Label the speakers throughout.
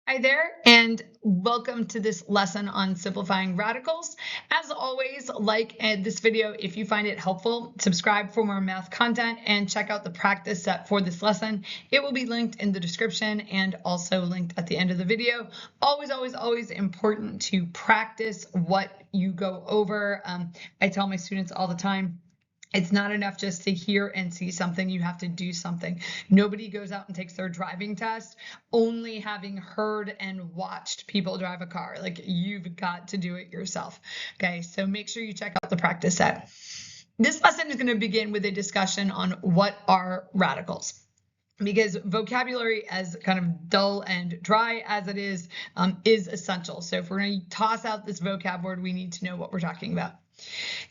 Speaker 1: Hi there, and welcome to this lesson on simplifying radicals. As always, like this video if you find it helpful, subscribe for more math content, and check out the practice set for this lesson. It will be linked in the description and also linked at the end of the video. Always, always, always important to practice what you go over. I tell my students all the time, it's not enough just to hear and see something. You have to do something. Nobody goes out and takes their driving test only having heard and watched people drive a car. Like, you've got to do it yourself. Okay, so make sure you check out the practice set. This lesson is going to begin with a discussion on what are radicals, because vocabulary, as kind of dull and dry as it is essential. So if we're going to toss out this vocab word, we need to know what we're talking about.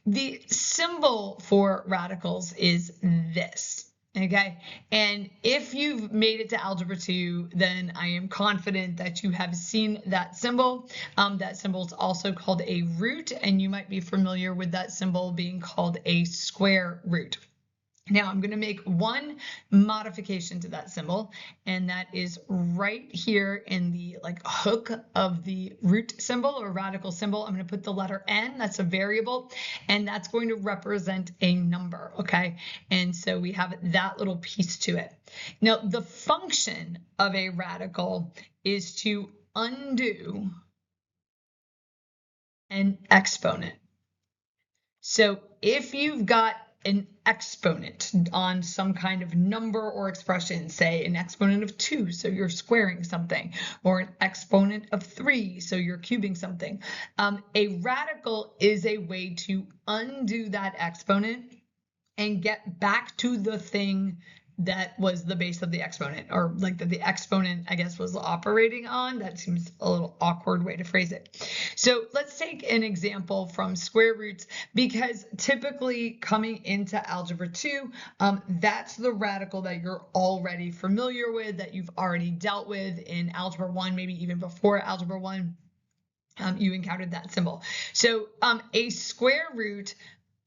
Speaker 1: The symbol for radicals is this, okay? And if you've made it to Algebra 2, then I am confident that you have seen that symbol. That symbol is also called a root, and you might be familiar with that symbol being called a square root. Now I'm going to make one modification to that symbol, and that is right here in the hook of the root symbol or radical symbol. I'm going to put the letter n, that's a variable, and that's going to represent a number, okay? And so we have that little piece to it. Now the function of a radical is to undo an exponent. So if you've got an exponent on some kind of number or expression, say an exponent of 2, so you're squaring something, or an exponent of 3, so you're cubing something. A radical is a way to undo that exponent and get back to the thing that was the base of the exponent, or like that the exponent, I guess, was operating on. That seems a little awkward way to phrase it. So let's take an example from square roots, because typically coming into Algebra 2, that's the radical that you're already familiar with, that you've already dealt with in Algebra 1, maybe even before Algebra 1. You encountered that symbol. So a square root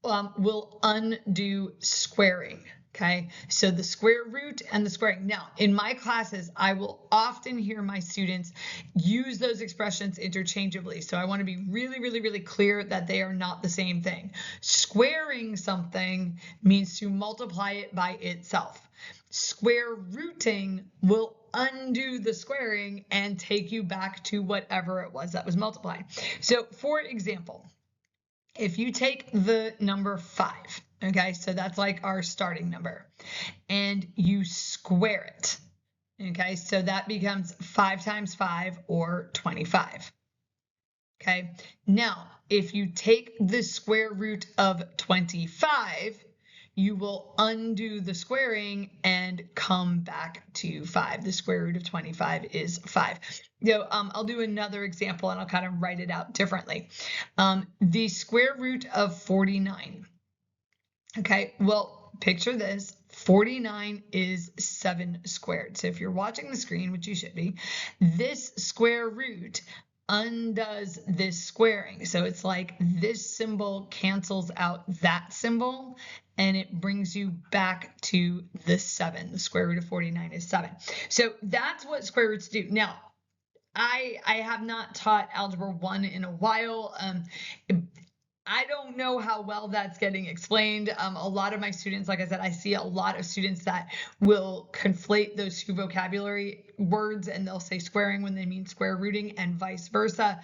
Speaker 1: will undo squaring. Okay, so the square root and the squaring. Now, in my classes, I will often hear my students use those expressions interchangeably. So I want to be really, really, really clear that they are not the same thing. Squaring something means to multiply it by itself. Square rooting will undo the squaring and take you back to whatever it was that was multiplied. So for example, if you take the number 5, okay, so that's like our starting number, and you square it, okay, so that becomes 5 times 5, or 25. Okay, now if you take the square root of 25, you will undo the squaring and come back to 5. The square root of 25 is 5. I'll do another example and I'll kind of write it out differently. The square root of 49. Okay, well, picture this. 49 is 7 squared. So if you're watching the screen, which you should be, this square root undoes this squaring. So it's like this symbol cancels out that symbol, and it brings you back to the 7. The square root of 49 is 7. So that's what square roots do. Now, I have not taught Algebra 1 in a while. I don't know how well that's getting explained. A lot of my students, like I said, I see a lot of students that will conflate those two vocabulary words, and they'll say squaring when they mean square rooting, and vice versa,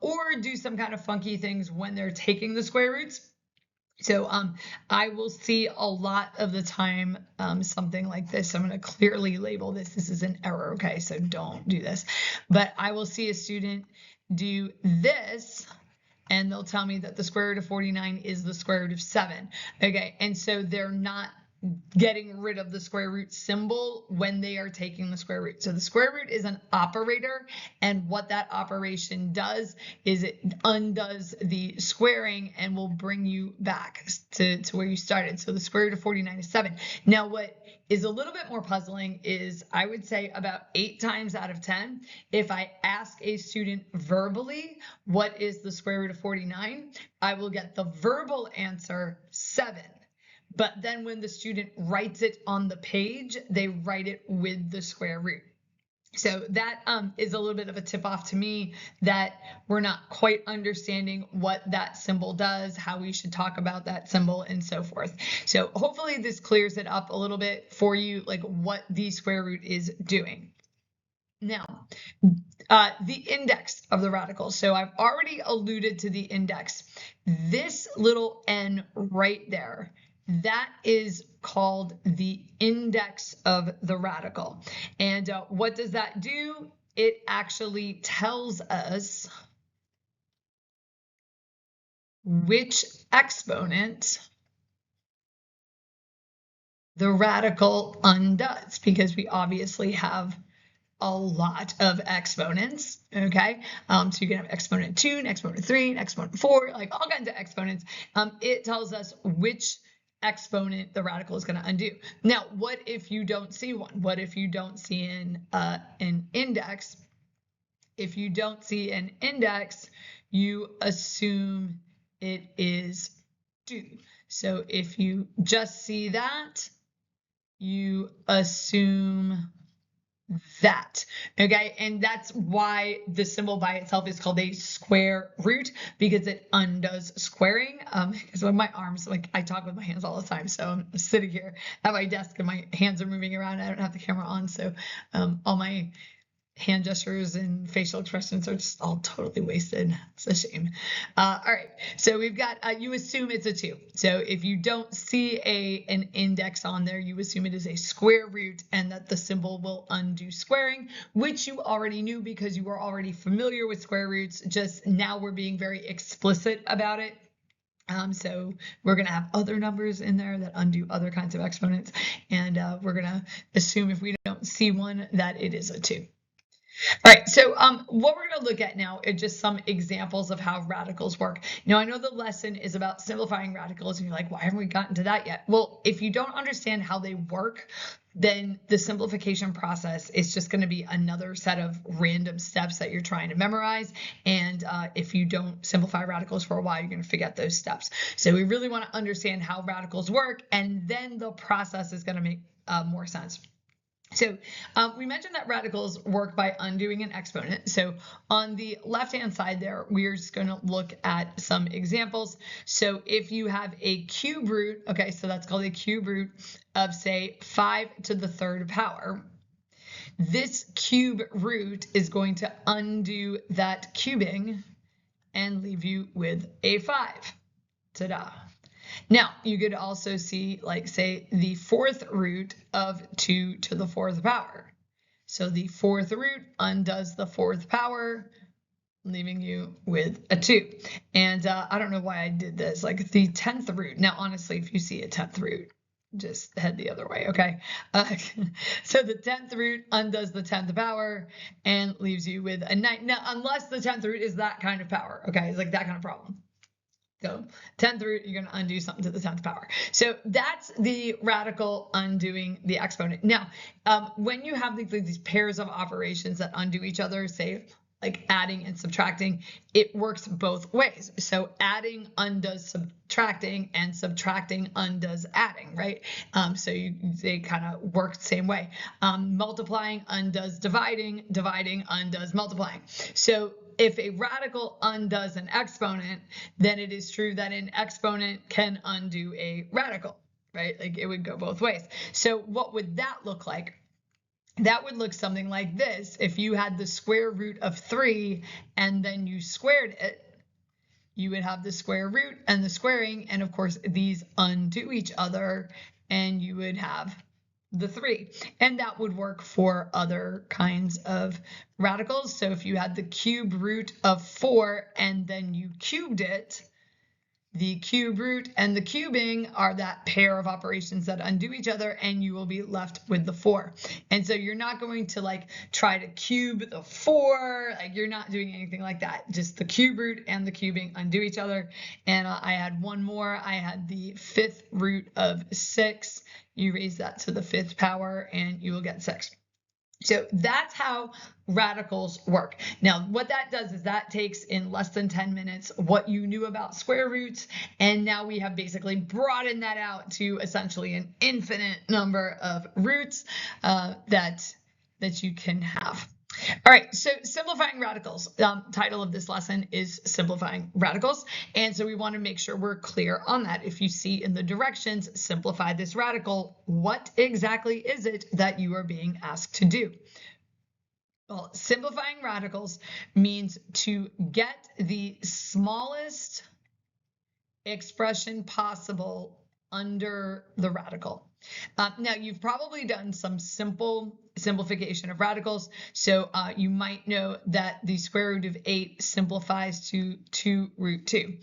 Speaker 1: or do some kind of funky things when they're taking the square roots. So I will see a lot of the time something like this. I'm going to clearly label this. This is an error, okay? So don't do this. But I will see a student do this, and they'll tell me that the square root of 49 is the square root of 7. Okay, and so they're not getting rid of the square root symbol when they are taking the square root. So the square root is an operator, and what that operation does is it undoes the squaring and will bring you back to where you started. So the square root of 49 is 7. Now, what is a little bit more puzzling is, I would say about 8 times out of 10, if I ask a student verbally what is the square root of 49, I will get the verbal answer 7. But then when the student writes it on the page, they write it with the square root. So that is a little bit of a tip off to me that we're not quite understanding what that symbol does, how we should talk about that symbol, and so forth. So hopefully this clears it up a little bit for you, like what the square root is doing. Now, the index of the radicals. So I've already alluded to the index. This little n right there, that is called the index of the radical. And what does that do? It actually tells us which exponent the radical undoes, because we obviously have a lot of exponents, okay? So you can have exponent 2, and exponent 3, and exponent 4, like all kinds of exponents. It tells us which exponent the radical is going to undo. Now, what if you don't see one? What if you don't see an index? If you don't see an index, you assume it is 2. So if you just see that, you assume that, okay? And that's why the symbol by itself is called a square root, because it undoes squaring. Because when my arms, like I talk with my hands all the time, so I'm sitting here at my desk and my hands are moving around. I don't have the camera on, so all my hand gestures and facial expressions are just all totally wasted. It's a shame. All right, so we've got, you assume it's a 2. So if you don't see an index on there, you assume it is a square root and that the symbol will undo squaring, which you already knew because you were already familiar with square roots. Just now we're being very explicit about it. So we're going to have other numbers in there that undo other kinds of exponents. And we're going to assume if we don't see one that it is a 2. All right, so what we're going to look at now are just some examples of how radicals work. Now, I know the lesson is about simplifying radicals, and you're like, why haven't we gotten to that yet? Well, if you don't understand how they work, then the simplification process is just going to be another set of random steps that you're trying to memorize. And if you don't simplify radicals for a while, you're going to forget those steps. So we really want to understand how radicals work, and then the process is going to make more sense. So we mentioned that radicals work by undoing an exponent. So on the left-hand side there, we're just going to look at some examples. So if you have a cube root, okay, so that's called a cube root of, say, 5 to the 3rd power. This cube root is going to undo that cubing and leave you with a 5. Ta-da. Now, you could also see, like, say, the 4th root of 2 to the 4th power. So the 4th root undoes the 4th power, leaving you with a 2. And I don't know why I did this, like the 10th root. Now, honestly, if you see a 10th root, just head the other way, okay? So the 10th root undoes the 10th power and leaves you with a 9. Now, unless the 10th root is that kind of power, okay? It's like that kind of problem. So 10th root, you're going to undo something to the 10th power. So that's the radical undoing the exponent. Now, when you have these pairs of operations that undo each other, say like adding and subtracting, it works both ways. So adding undoes subtracting and subtracting undoes adding, right? So they kind of work the same way. Multiplying undoes dividing, dividing undoes multiplying. So if a radical undoes an exponent, then it is true that an exponent can undo a radical, right? Like it would go both ways. So what would that look like? That would look something like this. If you had the square root of 3 and then you squared it, you would have the square root and the squaring, and of course these undo each other, and you would have the 3. And that would work for other kinds of radicals. So if you had the cube root of 4 and then you cubed it, the cube root and the cubing are that pair of operations that undo each other, and you will be left with the 4. And so you're not going to like try to cube the 4, like you're not doing anything like that. Just the cube root and the cubing undo each other. And I had one more. I had the 5th root of 6. You raise that to the 5th power and you will get 6. So that's how radicals work. Now, what that does is that takes in less than 10 minutes what you knew about square roots, and now we have basically broadened that out to essentially an infinite number of roots that that you can have. All right, so simplifying radicals. Title of this lesson is simplifying radicals. And so we want to make sure we're clear on that. If you see in the directions, simplify this radical, what exactly is it that you are being asked to do? Well, simplifying radicals means to get the smallest expression possible under the radical. Now, you've probably done some simple simplification of radicals. So you might know that the square root of 8 simplifies to 2 root 2.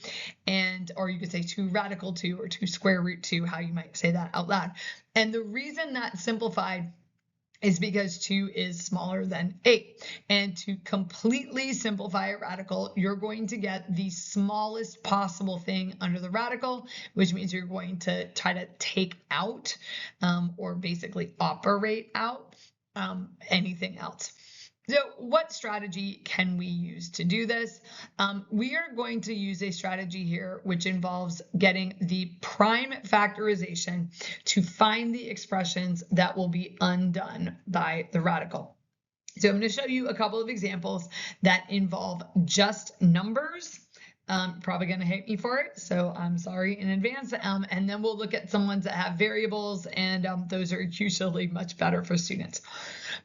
Speaker 1: Or you could say 2 radical 2 or 2 square root 2, how you might say that out loud. And the reason that simplified is because 2 is smaller than 8. And to completely simplify a radical, you're going to get the smallest possible thing under the radical, which means you're going to try to take out or basically operate out anything else. So what strategy can we use to do this? We are going to use a strategy here which involves getting the prime factorization to find the expressions that will be undone by the radical. So I'm going to show you a couple of examples that involve just numbers. Probably going to hate me for it, so I'm sorry in advance. And then we'll look at some ones that have variables, and those are usually much better for students.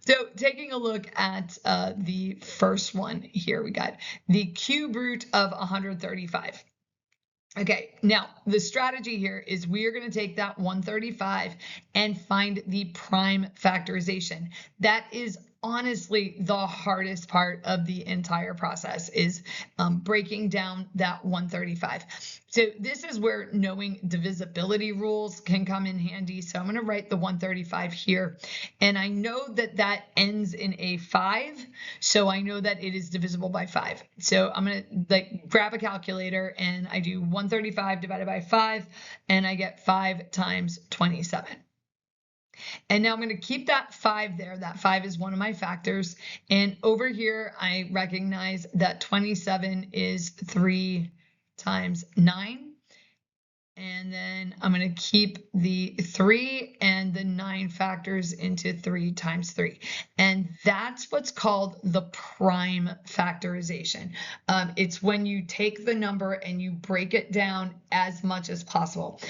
Speaker 1: So taking a look at the first one here, we got the cube root of 135. Okay, now the strategy here is we are going to take that 135 and find the prime factorization. That is honestly the hardest part of the entire process, is breaking down that 135. So this is where knowing divisibility rules can come in handy. So I'm going to write the 135 here, and I know that that ends in a 5, so I know that it is divisible by 5. So I'm going to grab a calculator and I do 135 divided by 5, and I get 5 times 27. And now I'm going to keep that 5 there. That 5 is one of my factors. And over here, I recognize that 27 is 3 times 9. And then I'm going to keep the 3 and the 9 factors into 3 times 3. And that's what's called the prime factorization. It's when you take the number and you break it down as much as possible.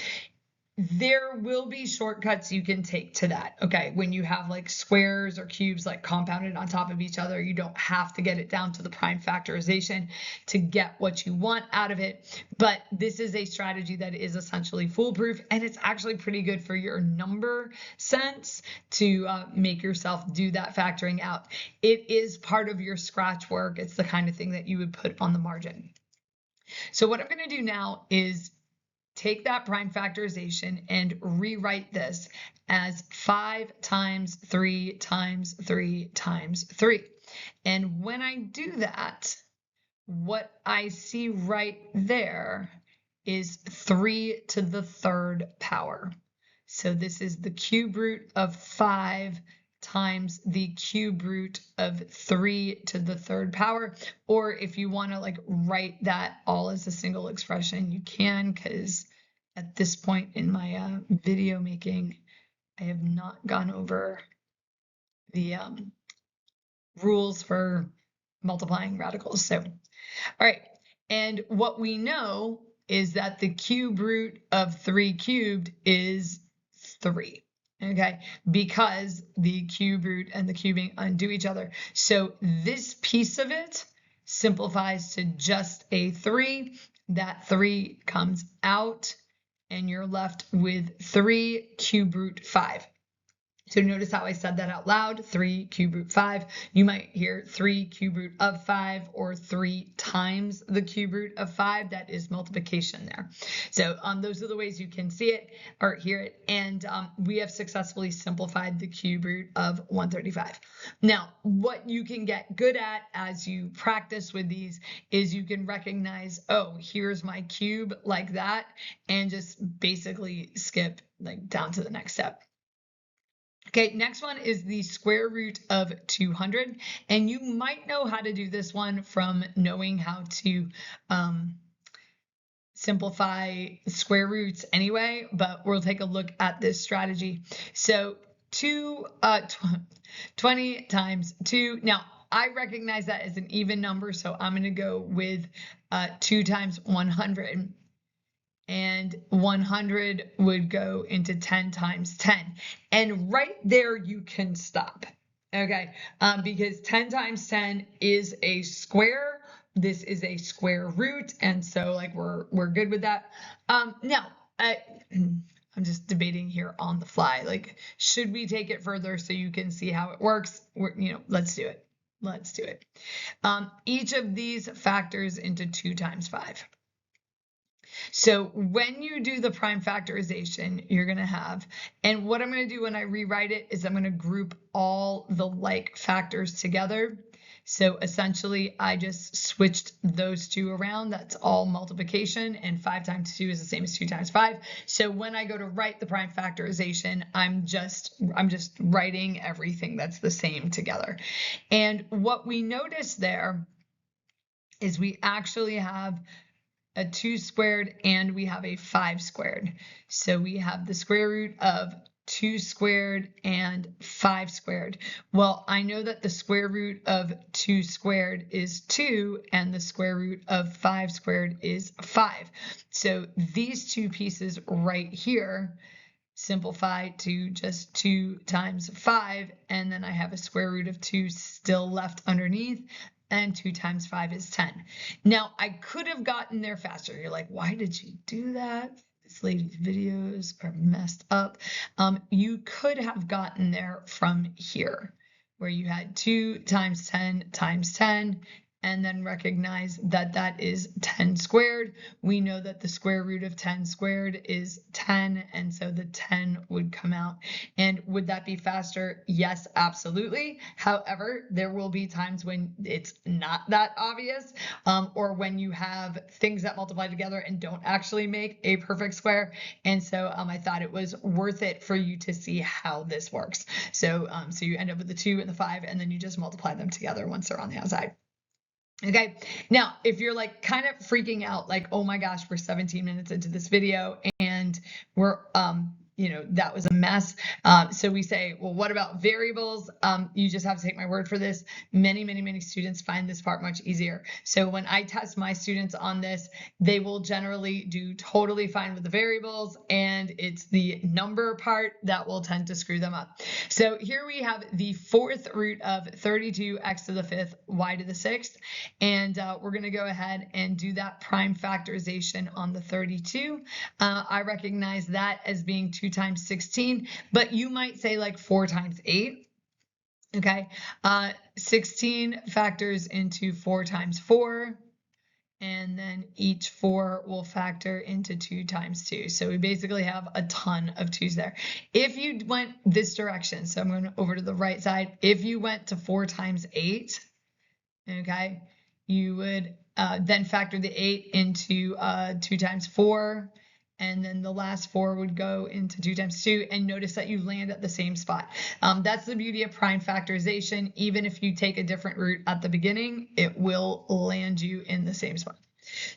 Speaker 1: There will be shortcuts you can take to that. Okay, when you have like squares or cubes like compounded on top of each other, you don't have to get it down to the prime factorization to get what you want out of it. But this is a strategy that is essentially foolproof, and it's actually pretty good for your number sense to make yourself do that factoring out. It is part of your scratch work. It's the kind of thing that you would put on the margin. So what I'm going to do now is take that prime factorization and rewrite this as 5 times 3 times 3 times 3. And when I do that, what I see right there is 3 to the 3rd power. So this is the cube root of 5 times the cube root of 3 to the 3rd power. Or if you want to like write that all as a single expression, you can, because at this point in my video making, I have not gone over the rules for multiplying radicals. So, all right. And what we know is that the cube root of 3 cubed is 3. Okay, because the cube root and the cubing undo each other. So this piece of it simplifies to just a 3. That 3 comes out, and you're left with 3 cube root 5. So notice how I said that out loud, 3 cube root 5. You might hear 3 cube root of 5 or 3 times the cube root of 5. That is multiplication there. So those are the ways you can see it or hear it. And we have successfully simplified the cube root of 135. Now, what you can get good at as you practice with these is you can recognize, oh, here's my cube like that, and just basically skip like down to the next step. Okay, next one is the square root of 200. And you might know how to do this one from knowing how to simplify square roots anyway, but we'll take a look at this strategy. So 20 times 2. Now, I recognize that as an even number, so I'm going to go with 2 times 100. And 100 would go into 10 times 10. And right there, you can stop. Okay, because 10 times 10 is a square. This is a square root, and so like we're good with that. Now, I'm just debating here on the fly. Like, should we take it further so you can see how it works? Let's do it. Let's do it. Each of these factors into 2 times 5. So when you do the prime factorization, you're going to have, and what I'm going to do when I rewrite it is I'm going to group all the like factors together. So essentially, I just switched those two around. That's all multiplication, and 5 times 2 is the same as 2 times 5. So when I go to write the prime factorization, I'm just writing everything that's the same together. And what we notice there is we actually have a 2 squared and we have a 5 squared. So we have the square root of 2 squared and 5 squared. Well, I know that the square root of 2 squared is 2 and the square root of 5 squared is 5. So these two pieces right here simplify to just 2 times 5, and then I have a square root of 2 still left underneath, and 2 times 5 is 10. Now, I could have gotten there faster. You're like, why did you do that? This lady's videos are messed up. You could have gotten there from here, where you had 2 times 10 times 10, and then recognize that that is 10 squared. We know that the square root of 10 squared is 10, and so the 10 would come out. And would that be faster? Yes, absolutely. However, there will be times when it's not that obvious, or when you have things that multiply together and don't actually make a perfect square. And so I thought it was worth it for you to see how this works. So, so you end up with the 2 and the 5, and then you just multiply them together once they're on the outside. Okay, now if you're like kind of freaking out, like, oh my gosh, we're 17 minutes into this video and we're that was a mess. So we say, well, what about variables? You just have to take my word for this. Many students find this part much easier. So when I test my students on this, they will generally do totally fine with the variables, and it's the number part that will tend to screw them up. So here we have the 4th root of 32 x to the 5th y to the 6th, and we're going to go ahead and do that prime factorization on the 32. I recognize that as being 2 times 16, but you might say like 4 times 8. Okay, 16 factors into 4 times 4, and then each 4 will factor into 2 times 2. So we basically have a ton of 2's there. If you went this direction, so I'm going over to the right side, if you went to 4 times 8, okay, you would then factor the 8 into 2 times 4, and then the last 4 would go into 2 times 2, and notice that you land at the same spot. That's the beauty of prime factorization. Even if you take a different root at the beginning, it will land you in the same spot.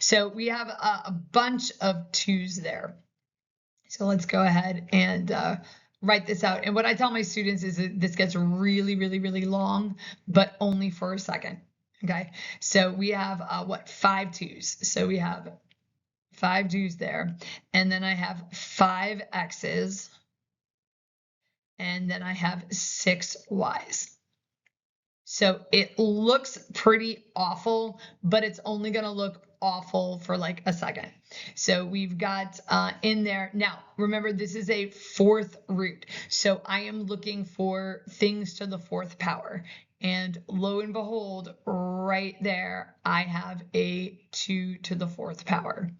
Speaker 1: So we have a bunch of 2's there. So let's go ahead and write this out. And what I tell my students is that this gets really long, but only for a second. Okay, so we have 5 2's. So we have 5 2's there, and then I have 5 x's, and then I have 6 y's. So it looks pretty awful, but it's only going to look awful for like a second. So we've got in there. Now, remember, this is a 4th root. So I am looking for things to the 4th power. And lo and behold, right there, I have a 2 to the 4th power.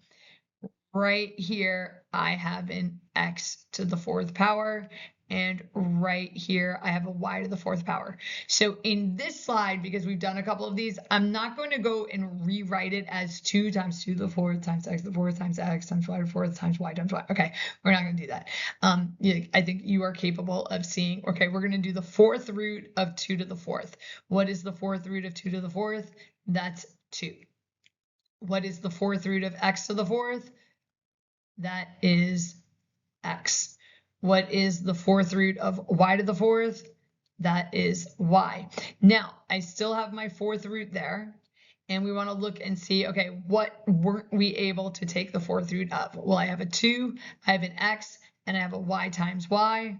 Speaker 1: Right here, I have an x to the 4th power. And right here, I have a y to the 4th power. So in this slide, because we've done a couple of these, I'm not going to go and rewrite it as 2 times 2 to the 4th times x to the 4th times x times y to the 4th times y times y. Okay, we're not going to do that. I think you are capable of seeing, okay, we're going to do the 4th root of 2 to the 4th. What is the 4th root of 2 to the 4th? That's 2. What is the 4th root of x to the 4th? That is x. What is the fourth root of y to the fourth? That is y. Now, I still have my fourth root there, and we want to look and see, okay, what weren't we able to take the fourth root of? Well, I have a 2, I have an x, and I have a y times y,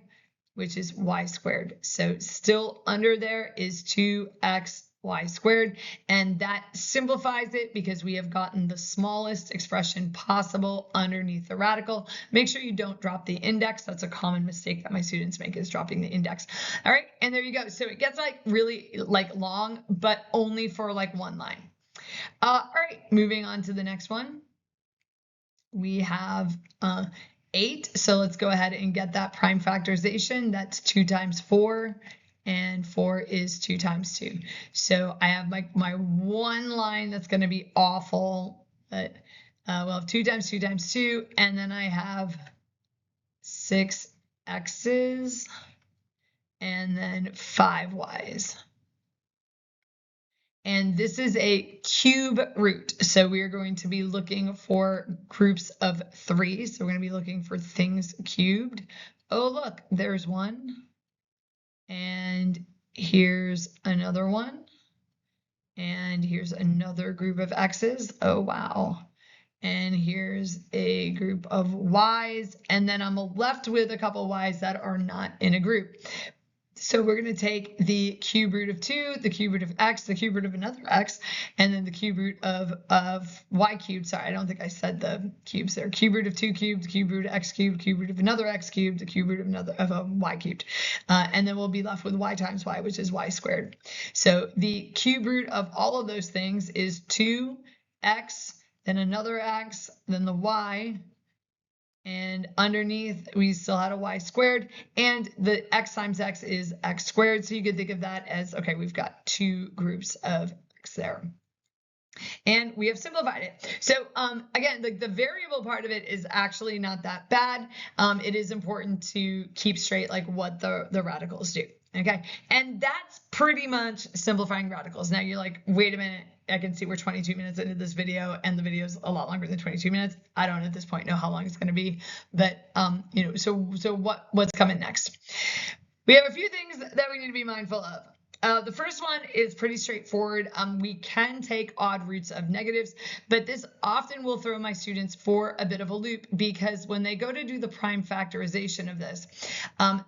Speaker 1: which is y squared. So still under there is 2x y squared, and that simplifies it because we have gotten the smallest expression possible underneath the radical. Make sure you don't drop the index. That's a common mistake that my students make, is dropping the index. All right, and there you go. So it gets like really like long, but only for like one line. All right, moving on to the next one. We have 8. So let's go ahead and get that prime factorization. That's 2 times 4. And 4 is 2 times 2. So I have my one line that's going to be awful, but we'll have 2 times 2 times 2. And then I have 6 x's and then 5 y's. And this is a cube root. So we are going to be looking for groups of 3. So we're going to be looking for things cubed. Oh, look, there's one. And here's another one. And here's another group of x's. Oh, wow. And here's a group of y's. And then I'm left with a couple y's that are not in a group. So we're going to take the cube root of 2, the cube root of x, the cube root of another x, and then the cube root of y cubed. Sorry, I don't think I said the cubes there. Cube root of 2 cubed, cube root of x cubed, cube root of another x cubed, the cube root of a y cubed. And then we'll be left with y times y, which is y squared. So the cube root of all of those things is 2x, then another x, then the y. And underneath, we still had a y squared, and the x times x is x squared. So you could think of that as, okay, we've got 2 groups of x there. And we have simplified it. So again, the variable part of it is actually not that bad. It is important to keep straight like what the radicals do. Okay, and that's pretty much simplifying radicals. Now you're like, wait a minute, I can see we're 22 minutes into this video, and the video is a lot longer than 22 minutes. I don't at this point know how long it's going to be, but you know, so what's coming next? We have a few things that we need to be mindful of. The first one is pretty straightforward. We can take odd roots of negatives, but this often will throw my students for a bit of a loop, because when they go to do the prime factorization of this,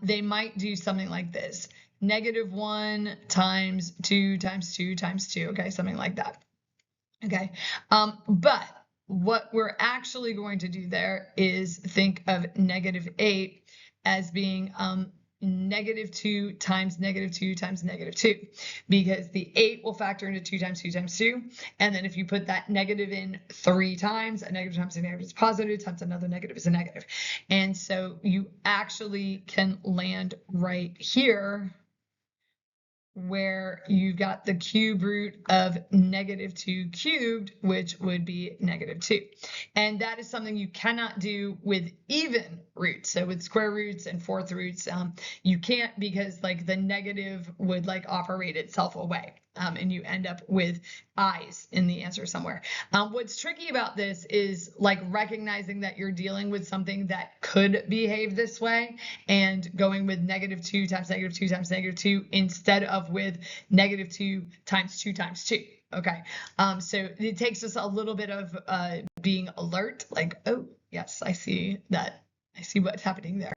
Speaker 1: they might do something like this: -1 times 2 times 2 times 2, okay, something like that. Okay, but what we're actually going to do there is think of -8 as being -2 times -2 times -2, because the 8 will factor into 2 times 2 times 2, and then if you put that negative in 3 times, a negative times a negative is positive, times another negative is a negative. And so you actually can land right here, where you got the cube root of -2 cubed, which would be -2. And that is something you cannot do with even roots. So with square roots and fourth roots, you can't, because like the negative would like operate itself away. And you end up with i's in the answer somewhere. What's tricky about this is like recognizing that you're dealing with something that could behave this way, and going with -2 times -2 times -2 instead of with -2 times 2 times 2. Okay, so it takes us a little bit of being alert, like, oh yes, I see that. I see what's happening there.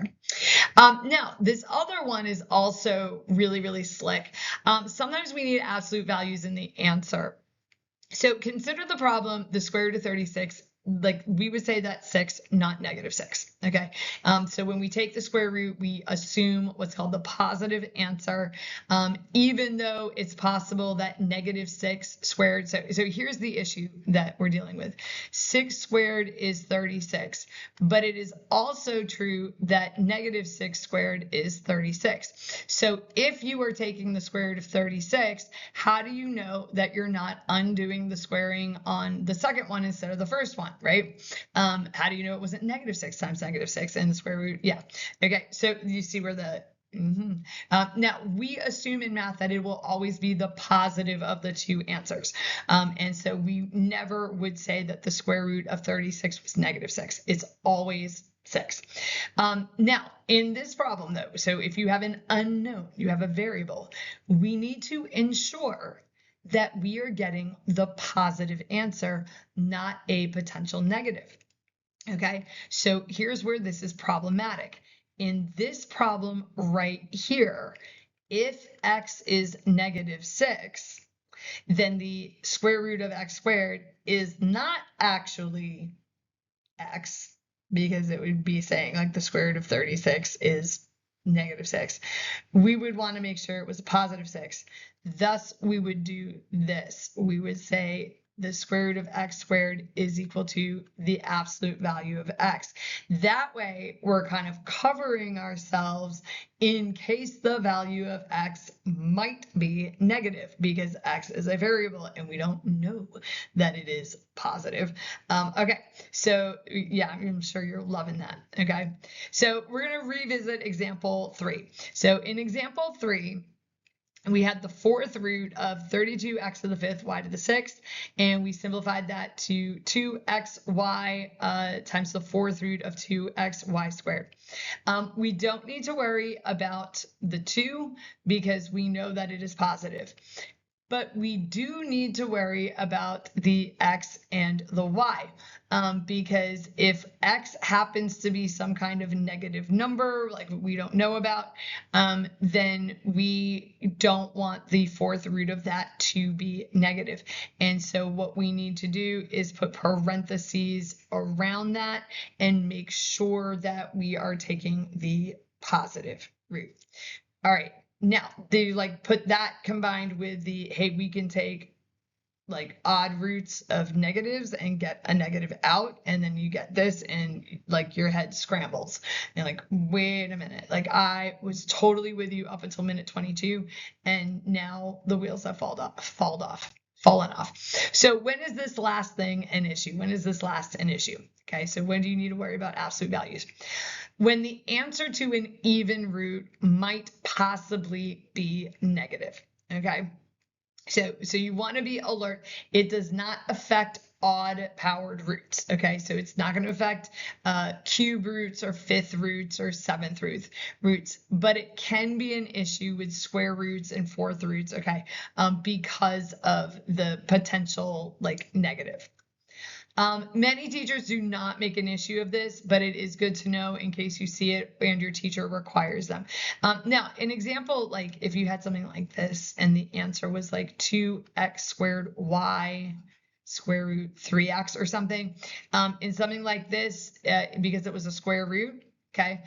Speaker 1: Now, this other one is also really, really slick. Sometimes we need absolute values in the answer. So consider the problem, the square root of 36. Like we would say that's 6, not -6. Okay. So when we take the square root, we assume what's called the positive answer, even though it's possible that -6 squared. So here's the issue that we're dealing with. 6 squared is 36, but it is also true that -6 squared is 36. So if you are taking the square root of 36, how do you know that you're not undoing the squaring on the second one instead of the first one? Right? How do you know it wasn't -6 times -6 and the square root? Yeah. Okay. So you see where the now we assume in math that it will always be the positive of the two answers. And so we never would say that the square root of 36 was -6. It's always 6. Now, in this problem, though, so if you have an unknown, you have a variable, we need to ensure that we are getting the positive answer, not a potential negative. Okay, so here's where this is problematic. In this problem right here, if x is -6, then the square root of x squared is not actually x, because it would be saying like the square root of 36 is -6. We would want to make sure it was a +6. Thus, we would do this. We would say the square root of x squared is equal to the absolute value of x. That way, we're kind of covering ourselves in case the value of x might be negative, because x is a variable and we don't know that it is positive. Okay, so yeah, I'm sure you're loving that. Okay, so we're going to revisit example 3. So in example 3, we had the 4th root of 32x to the 5th y to the 6th, and we simplified that to 2xy times the 4th root of 2xy squared. We don't need to worry about the 2 because we know that it is positive. But we do need to worry about the x and the y, because if x happens to be some kind of negative number, like we don't know about, then we don't want the 4th root of that to be negative. And so what we need to do is put parentheses around that and make sure that we are taking the positive root. All right. Now, they like put that combined with the, hey, we can take like odd roots of negatives and get a negative out, and then you get this and like your head scrambles. And like, wait a minute, like I was totally with you up until minute 22, and now the wheels have fallen off. So when is this last thing an issue? When is this last an issue? Okay, so when do you need to worry about absolute values? When the answer to an even root might possibly be negative. Okay, so you want to be alert. It does not affect odd powered roots. Okay, so it's not going to affect cube roots or 5th roots or 7th roots, but it can be an issue with square roots and 4th roots. Okay, because of the potential like negative. Many teachers do not make an issue of this, but it is good to know in case you see it and your teacher requires them. Now, an example, like if you had something like this and the answer was like 2x squared y square root 3x or something, in something like this, because it was a square root, okay,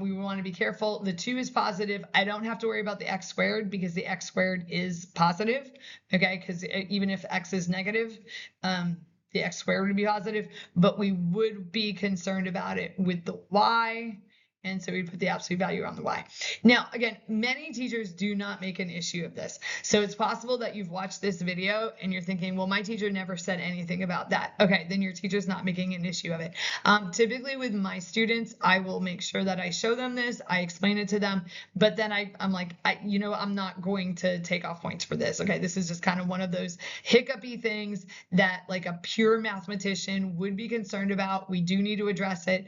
Speaker 1: we want to be careful. The 2 is positive. I don't have to worry about the x squared because the x squared is positive, okay, because even if x is negative, the x squared would be positive, but we would be concerned about it with the y, and so we put the absolute value on the y. Now, again, many teachers do not make an issue of this. So it's possible that you've watched this video and you're thinking, well, my teacher never said anything about that. Okay, then your teacher's not making an issue of it. Typically with my students, I will make sure that I show them this, I explain it to them, but then I'm like, I'm not going to take off points for this. Okay, this is just kind of one of those hiccupy things that like a pure mathematician would be concerned about. We do need to address it,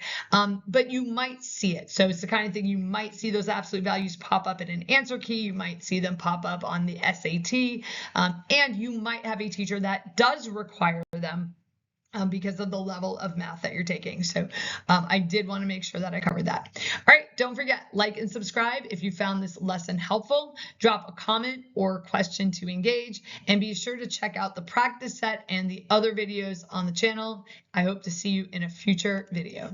Speaker 1: but you might see it. So it's the kind of thing you might see those absolute values pop up in an answer key. You might see them pop up on the SAT, and you might have a teacher that does require them because of the level of math that you're taking. So I did want to make sure that I covered that. All right, don't forget, like and subscribe if you found this lesson helpful. Drop a comment or question to engage, and be sure to check out the practice set and the other videos on the channel. I hope to see you in a future video.